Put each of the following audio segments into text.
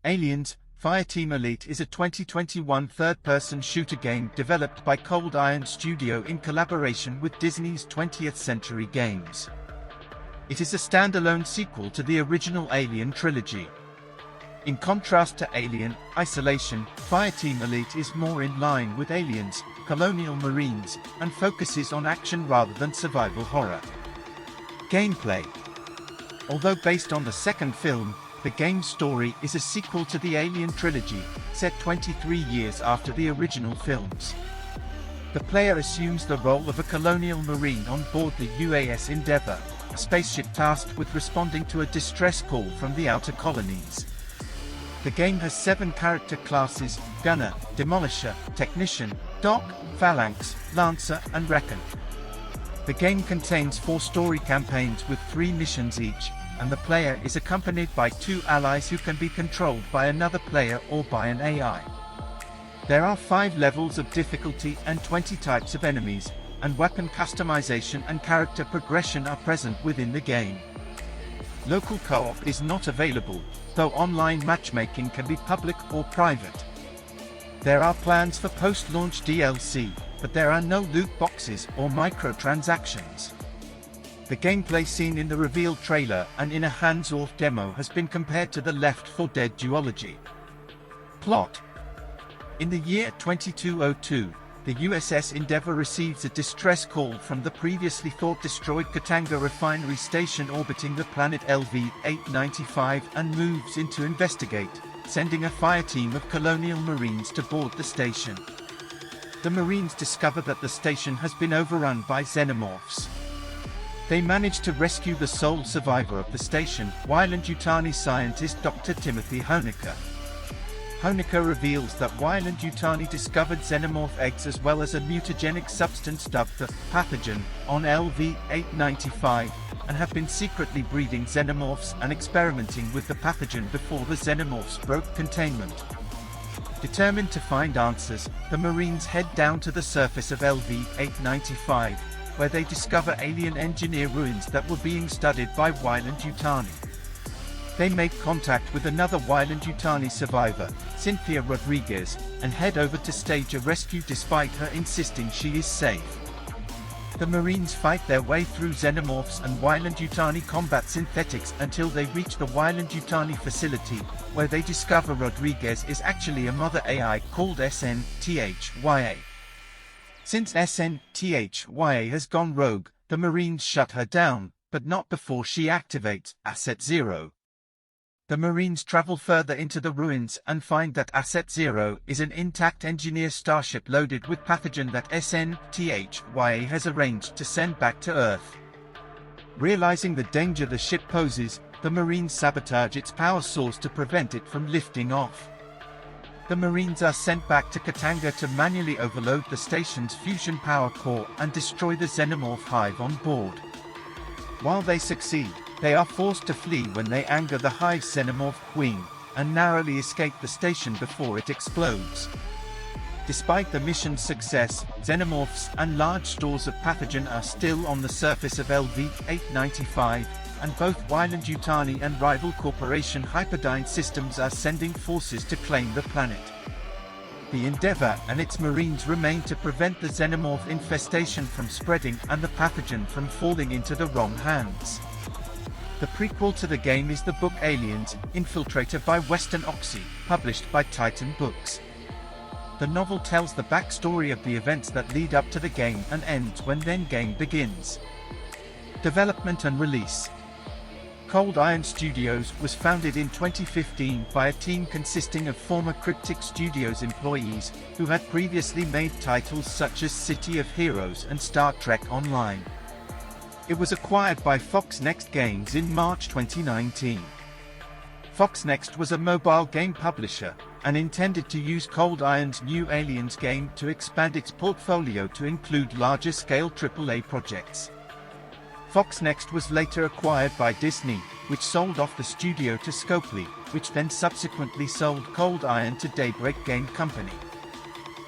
Aliens, Fireteam Elite is a 2021 third-person shooter game developed by Cold Iron Studio in collaboration with Disney's 20th Century Games. It is a standalone sequel to the original Alien trilogy. In contrast to Alien Isolation, Fireteam Elite is more in line with Aliens, Colonial Marines, and focuses on action rather than survival horror. Gameplay. Although based on the second film, the game's story is a sequel to the Alien trilogy, set 23 years after the original films. The player assumes the role of a Colonial Marine on board the UAS Endeavour, a spaceship tasked with responding to a distress call from the outer colonies. The game has 7 character classes: Gunner, Demolisher, Technician, Doc, Phalanx, Lancer, and Recon. The game contains 4 story campaigns with 3 missions each, and the player is accompanied by 2 allies who can be controlled by another player or by an AI. There are 5 levels of difficulty and 20 types of enemies, and weapon customization and character progression are present within the game. Local co-op is not available, though online matchmaking can be public or private. There are plans for post-launch DLC, but there are no loot boxes or microtransactions. The gameplay seen in the reveal trailer and in a hands-off demo has been compared to the Left 4 Dead duology. Plot. In the year 2202, the USS Endeavour receives a distress call from the previously thought-destroyed Katanga refinery station orbiting the planet LV-895 and moves in to investigate, sending a fireteam of Colonial Marines to board the station. The Marines discover that the station has been overrun by xenomorphs. They manage to rescue the sole survivor of the station, Weyland-Yutani scientist Dr. Timothy Hoenikker. Hoenikker reveals that Weyland-Yutani discovered xenomorph eggs as well as a mutagenic substance dubbed the pathogen on LV-895, and have been secretly breeding xenomorphs and experimenting with the pathogen before the xenomorphs broke containment. Determined to find answers, the Marines head down to the surface of LV-895, where they discover alien engineer ruins that were being studied by Weyland-Yutani. They make contact with another Weyland-Yutani survivor, Cynthia Rodriguez, and head over to stage a rescue despite her insisting she is safe. The Marines fight their way through xenomorphs and Weyland-Yutani combat synthetics until they reach the Weyland-Yutani facility, where they discover Rodriguez is actually a mother AI called SNTHYA. Since SNTHYA has gone rogue, the Marines shut her down, but not before she activates Asset Zero. The Marines travel further into the ruins and find that Asset Zero is an intact engineer starship loaded with pathogen that SNTHYA has arranged to send back to Earth. Realizing the danger the ship poses, the Marines sabotage its power source to prevent it from lifting off. The Marines are sent back to Katanga to manually overload the station's fusion power core and destroy the xenomorph hive on board. While they succeed, they are forced to flee when they anger the hive's xenomorph queen, and narrowly escape the station before it explodes. Despite the mission's success, xenomorphs and large stores of pathogen are still on the surface of LV-895, and both Weyland-Yutani and rival corporation Hyperdyne Systems are sending forces to claim the planet. The Endeavour and its Marines remain to prevent the xenomorph infestation from spreading and the pathogen from falling into the wrong hands. The prequel to the game is the book Aliens, Infiltrator by Western Oxy, published by Titan Books. The novel tells the backstory of the events that lead up to the game and ends when the game begins. Development and release. Cold Iron Studios was founded in 2015 by a team consisting of former Cryptic Studios employees, who had previously made titles such as City of Heroes and Star Trek Online. It was acquired by Fox Next Games in March 2019. Fox Next was a mobile game publisher, and intended to use Cold Iron's new Aliens game to expand its portfolio to include larger-scale AAA projects. Fox Next was later acquired by Disney, which sold off the studio to Scopely, which then subsequently sold Cold Iron to Daybreak Game Company.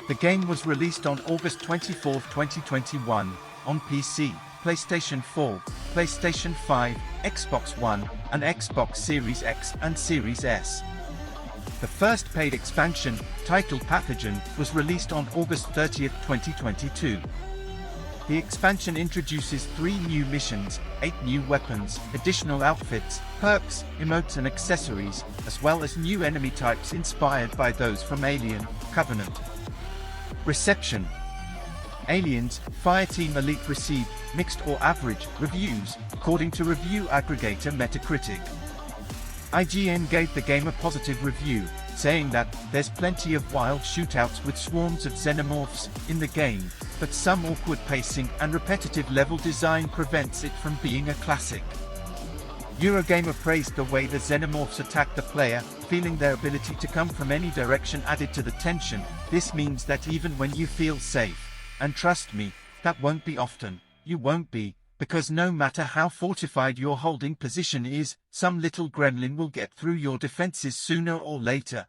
The game was released on August 24, 2021, on PC, PlayStation 4, PlayStation 5, Xbox One, and Xbox Series X and Series S. The first paid expansion, titled Pathogen, was released on August 30, 2022. The expansion introduces 3 new missions, 8 new weapons, additional outfits, perks, emotes and accessories, as well as new enemy types inspired by those from Alien: Covenant. Reception. Aliens: Fireteam Elite received mixed or average reviews, according to review aggregator Metacritic. IGN gave the game a positive review, saying that there's plenty of wild shootouts with swarms of xenomorphs in the game, but some awkward pacing and repetitive level design prevents it from being a classic. Eurogamer praised the way the xenomorphs attack the player, feeling their ability to come from any direction added to the tension. This means that even when you feel safe, and trust me, that won't be often, you won't be, because no matter how fortified your holding position is, some little gremlin will get through your defenses sooner or later.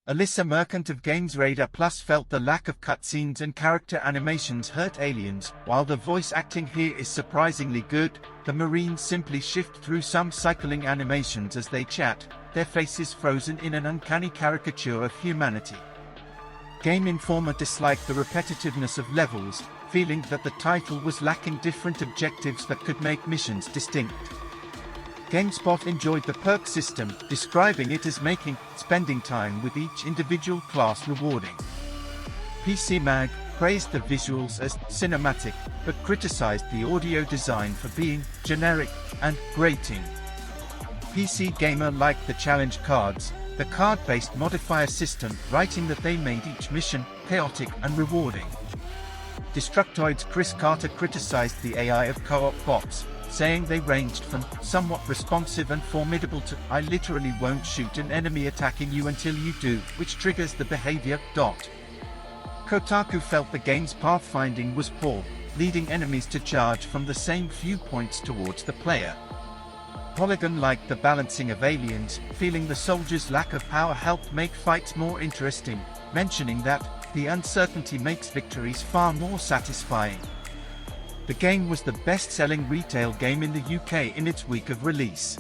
Alyssa Merchant of Games Radar Plus felt the lack of cutscenes and character animations hurt Aliens. While the voice acting here is surprisingly good, the Marines simply shift through some cycling animations as they chat, their faces frozen in an uncanny caricature of humanity. Game Informer disliked the repetitiveness of levels, feeling that the title was lacking different objectives that could make missions distinct. GameSpot enjoyed the perk system, describing it as making spending time with each individual class rewarding. PC Mag praised the visuals as cinematic, but criticized the audio design for being generic and grating. PC Gamer liked the challenge cards, the card-based modifier system, writing that they made each mission chaotic and rewarding. Destructoid's Chris Carter criticized the AI of co-op bots, saying they ranged from somewhat responsive and formidable to "I literally won't shoot an enemy attacking you until you do," which triggers the behavior. Kotaku felt the game's pathfinding was poor, leading enemies to charge from the same few points towards the player. Polygon liked the balancing of Aliens, feeling the soldiers' lack of power helped make fights more interesting, mentioning that the uncertainty makes victories far more satisfying. The game was the best-selling retail game in the UK in its week of release.